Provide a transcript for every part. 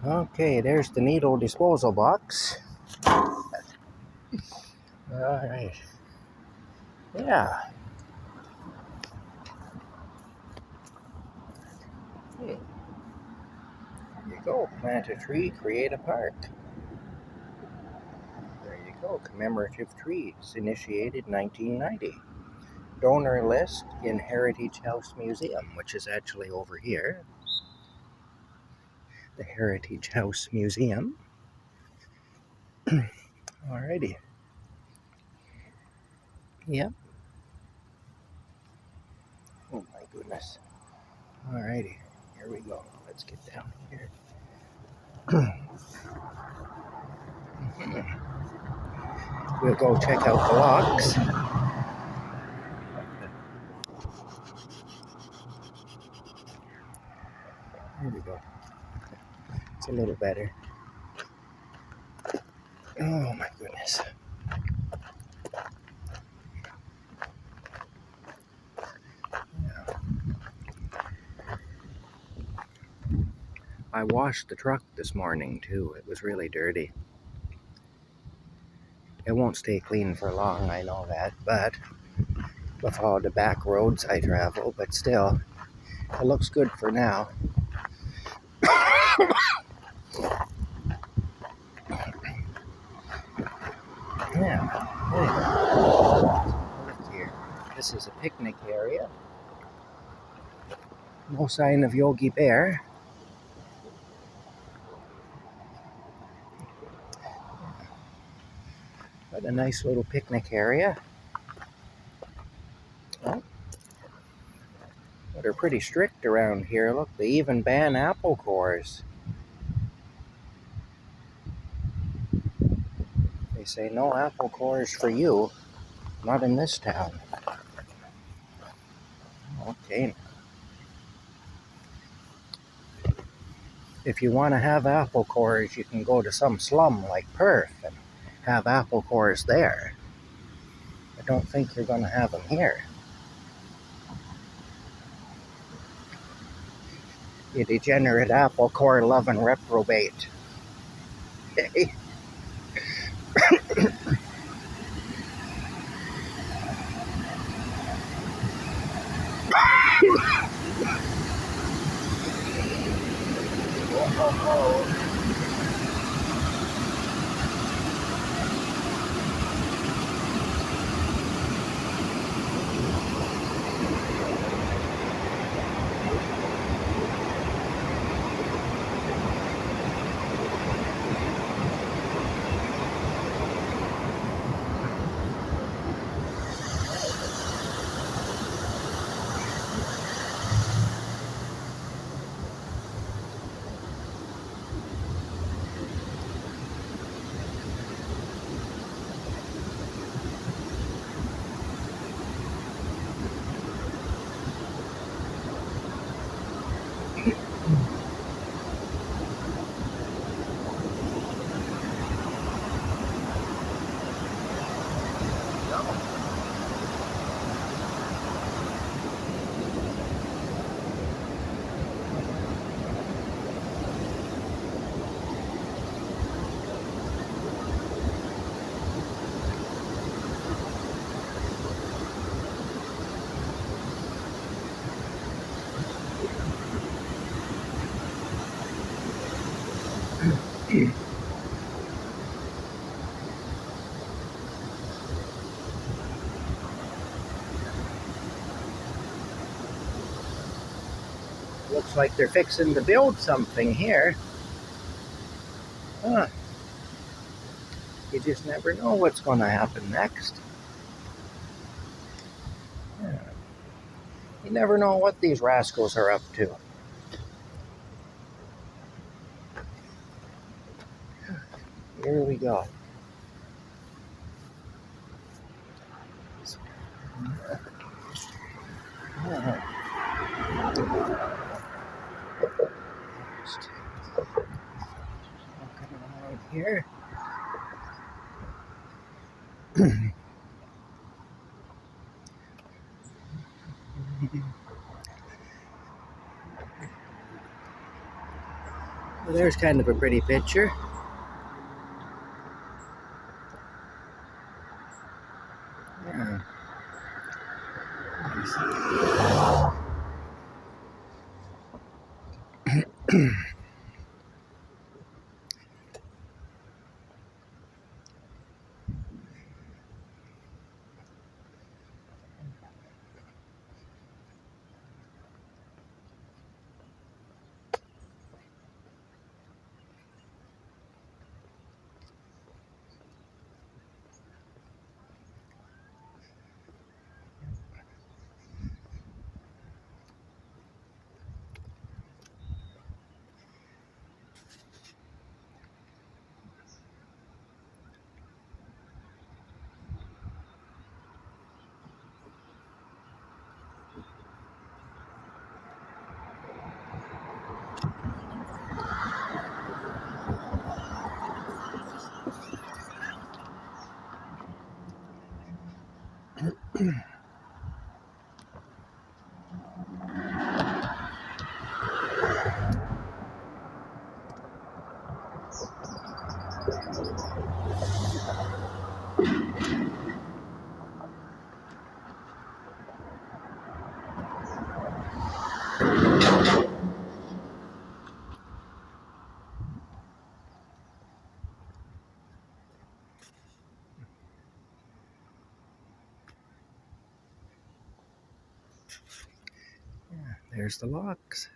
Okay, there's the needle disposal box. Alright. Yeah. There you go. Plant a tree, create a park. There you go. Commemorative trees, initiated 1990. Donor list in Heritage House Museum, which is actually over here. The Heritage House Museum. Alrighty. Yep. Oh my goodness. Alrighty. Here we go. Let's get down here. We'll go check out the locks. Here we go. It's a little better. Oh my goodness. Yeah. I washed the truck this morning too. It was really dirty. It won't stay clean for long, I know that, but with all the back roads I travel, but still, it looks good for now. Yeah. Anyway, look here. This is a picnic area. No sign of Yogi Bear. But a nice little picnic area. Oh, but they're pretty strict around here. Look, they even ban apple cores. They say no apple cores for you. Not in this town. Okay. If you want to have apple cores, you can go to some slum like Perth and have apple cores there. I don't think you're going to have them here. You degenerate apple core loving reprobate. Hey. Looks like they're fixing to build something here. Huh. You just never know what's going to happen next. Yeah. You never know what these rascals are up to. Here we go. Walking around here. Well, there's kind of a pretty picture. Yeah. There's the locks.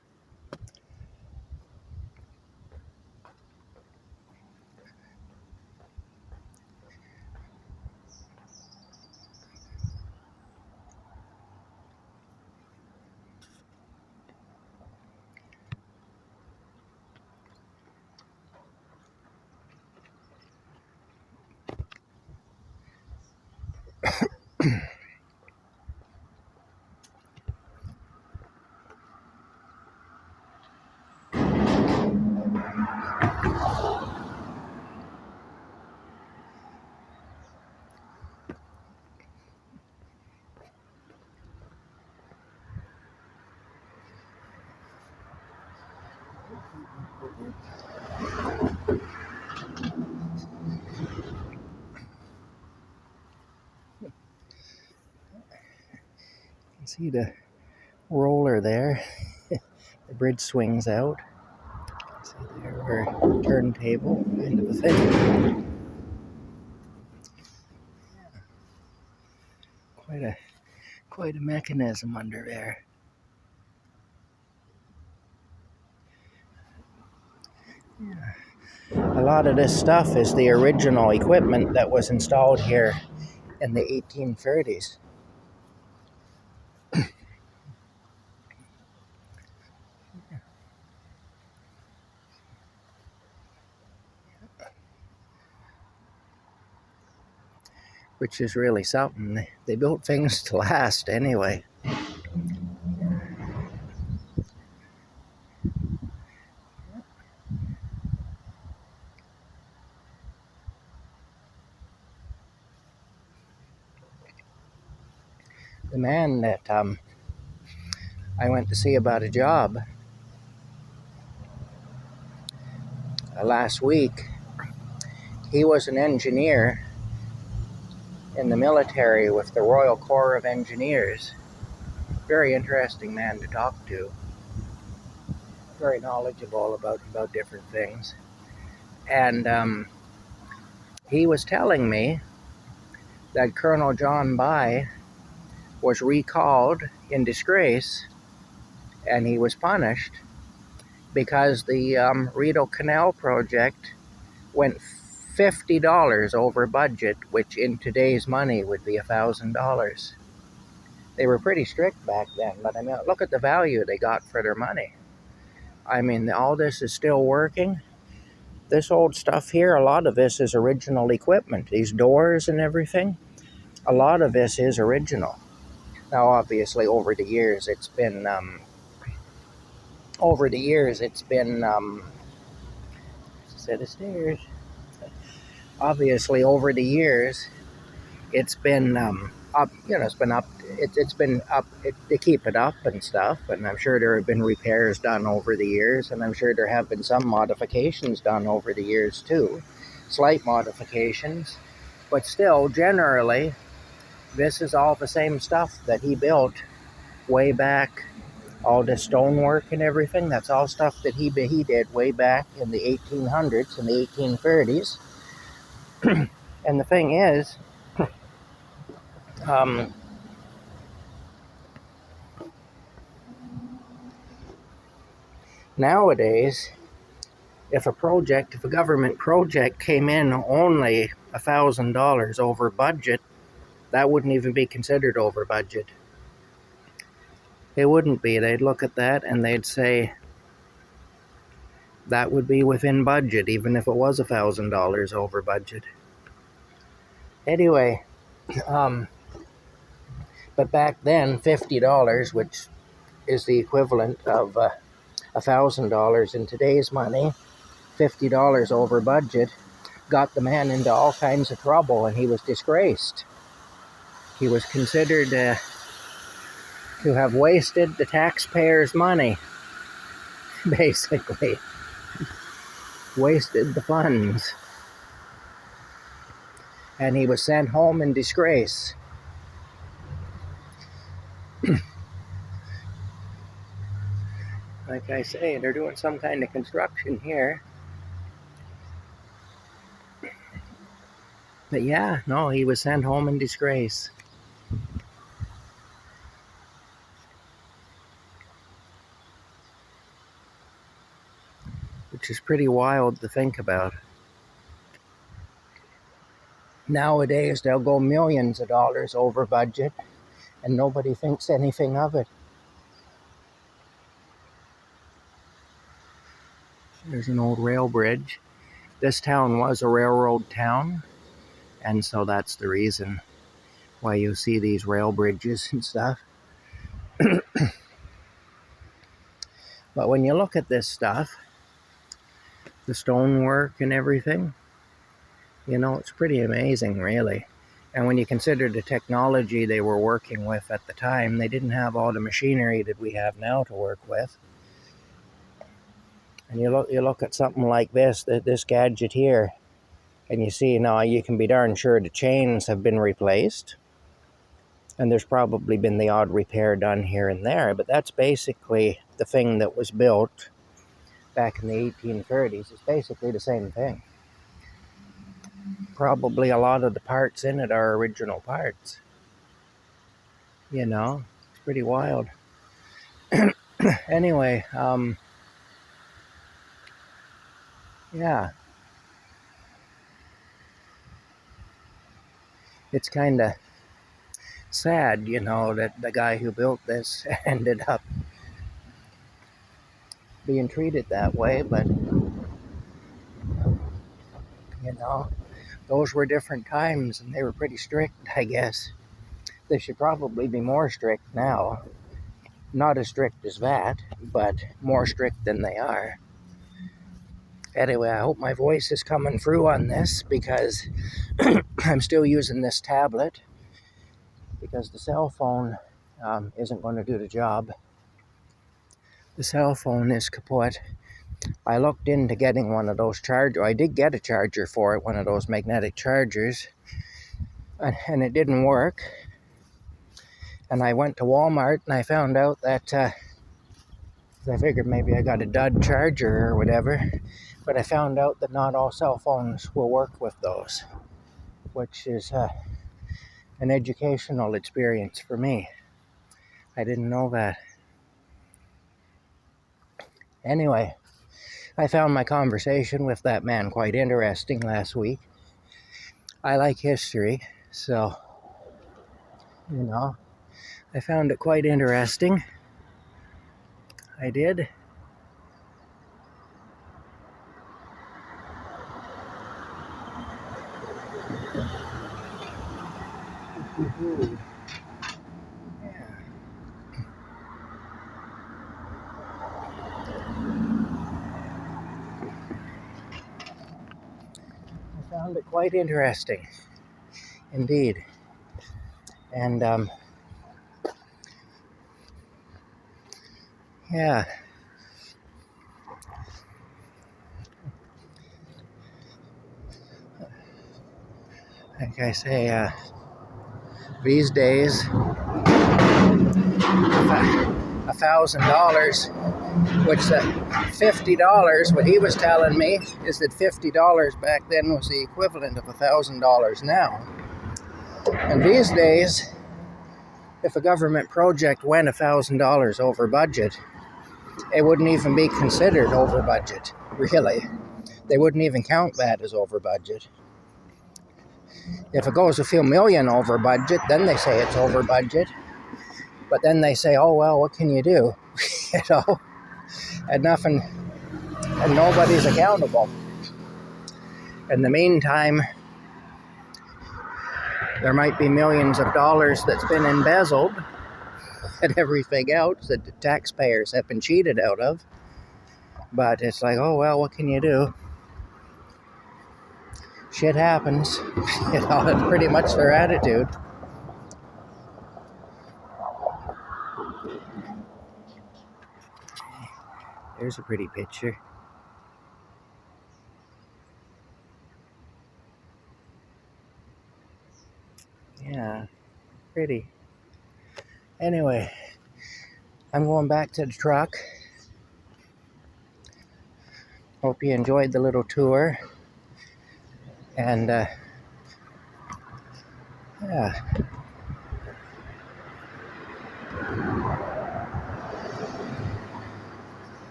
See the roller there. The bridge swings out. See there, our turntable kind of a thing. Quite a mechanism under there. Yeah. A lot of this stuff is the original equipment that was installed here in the 1830s. Which is really something. They built things to last anyway. The man that I went to see about a job last week, he was an engineer in the military with the Royal Corps of Engineers. Very interesting man to talk to. Very knowledgeable about different things. And he was telling me that Colonel John By was recalled in disgrace, and he was punished because the Rideau Canal project went $50 over budget, which in today's money would be $1,000. They were pretty strict back then, but I mean, look at the value they got for their money. I mean, all this is still working. This old stuff here, a lot of this is original equipment. These doors and everything, a lot of this is original. Now, obviously, over the years, it's been set of stairs. Obviously, over the years, it's been up, it's been up, it's been up, to keep it up and stuff, and I'm sure there have been repairs done over the years, and I'm sure there have been some modifications done over the years too, slight modifications, but still, generally, this is all the same stuff that he built way back. All the stonework and everything, that's all stuff that he did way back in the 1800s and the 1830s. And the thing is, nowadays, if a government project came in only $1,000 over budget, that wouldn't even be considered over budget. It wouldn't be. They'd look at that and they'd say that would be within budget, even if it was $1,000 over budget. Anyway, but back then, $50, which is the equivalent of $1,000 in today's money, $50 over budget, got the man into all kinds of trouble, and he was disgraced. He was considered to have wasted the taxpayers' money, basically. Wasted the funds. And he was sent home in disgrace. Like I say, they're doing some kind of construction here. But yeah, no, he was sent home in disgrace. Which is pretty wild to think about. Nowadays, they'll go millions of dollars over budget, and nobody thinks anything of it. There's an old rail bridge. This town was a railroad town, and so that's the reason why you see these rail bridges and stuff. But when you look at this stuff, the stonework and everything, it's pretty amazing, really. And when you consider the technology they were working with at the time, they didn't have all the machinery that we have now to work with. And you look at something like this gadget here, and you see now you can be darn sure the chains have been replaced. And there's probably been the odd repair done here and there, but that's basically the thing that was built back in the 1830s. It's basically the same thing. Probably a lot of the parts in it are original parts. It's pretty wild. Anyway, yeah. It's kind of sad, that the guy who built this ended up being treated that way, but, those were different times, and they were pretty strict, I guess. They should probably be more strict now. Not as strict as that, but more strict than they are. Anyway, I hope my voice is coming through on this, because I'm still using this tablet, because the cell phone isn't going to do the job. The cell phone is kaput. I looked into getting one of those chargers. I did get a charger for it, one of those magnetic chargers, and it didn't work. And I went to Walmart, and I found out that, I figured maybe I got a dud charger or whatever, but I found out that not all cell phones will work with those, which is an educational experience for me. I didn't know that. Anyway, I found my conversation with that man quite interesting last week. I like history, so, I found it quite interesting. I did. Yeah. I found it quite interesting, indeed. And yeah, like I say, these days, $1,000, which $50, what he was telling me is that $50 back then was the equivalent of $1,000 now. And these days, if a government project went $1,000 over budget, it wouldn't even be considered over budget, really. They wouldn't even count that as over budget. If it goes a few million over budget, then they say it's over budget. But then they say, oh, well, what can you do? You know, and nothing, and nobody's accountable. In the meantime, there might be millions of dollars that's been embezzled and everything else that the taxpayers have been cheated out of. But it's like, oh, well, what can you do? Shit happens. You know, that's pretty much their attitude. There's a pretty picture. Yeah, pretty. Anyway, I'm going back to the truck. Hope you enjoyed the little tour. And, yeah.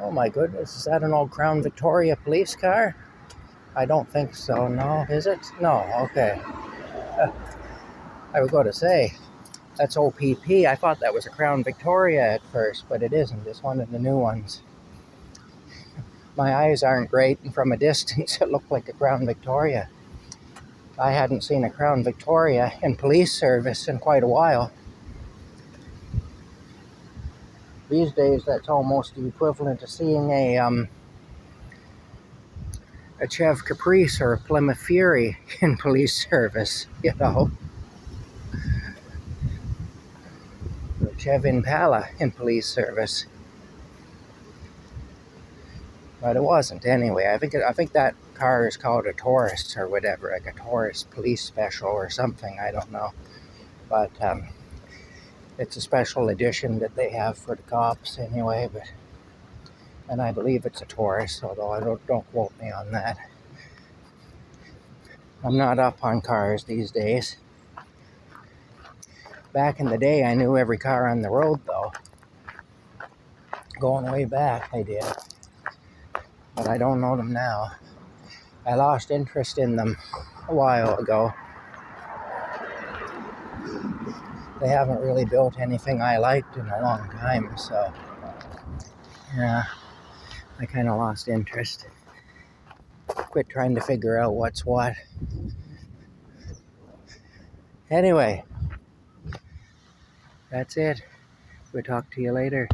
Oh my goodness, is that an old Crown Victoria police car? I don't think so, no. Is it? No, okay. I was going to say, that's OPP. I thought that was a Crown Victoria at first, but it isn't. It's one of the new ones. My eyes aren't great, and from a distance it looked like a Crown Victoria. I hadn't seen a Crown Victoria in police service in quite a while. These days, that's almost the equivalent to seeing a Chev Caprice or a Plymouth Fury in police service, you know. Or a Chev Impala in police service. But it wasn't anyway. I think that car is called a Taurus or whatever, like a Taurus police special or something. I don't know. But it's a special edition that they have for the cops anyway. And I believe it's a Taurus, although I don't quote me on that. I'm not up on cars these days. Back in the day, I knew every car on the road, though. Going way back, I did. But I don't know them now. I lost interest in them a while ago. They haven't really built anything I liked in a long time, so yeah, I kind of lost interest. Quit trying to figure out what's what. Anyway, that's it. We'll talk to you later.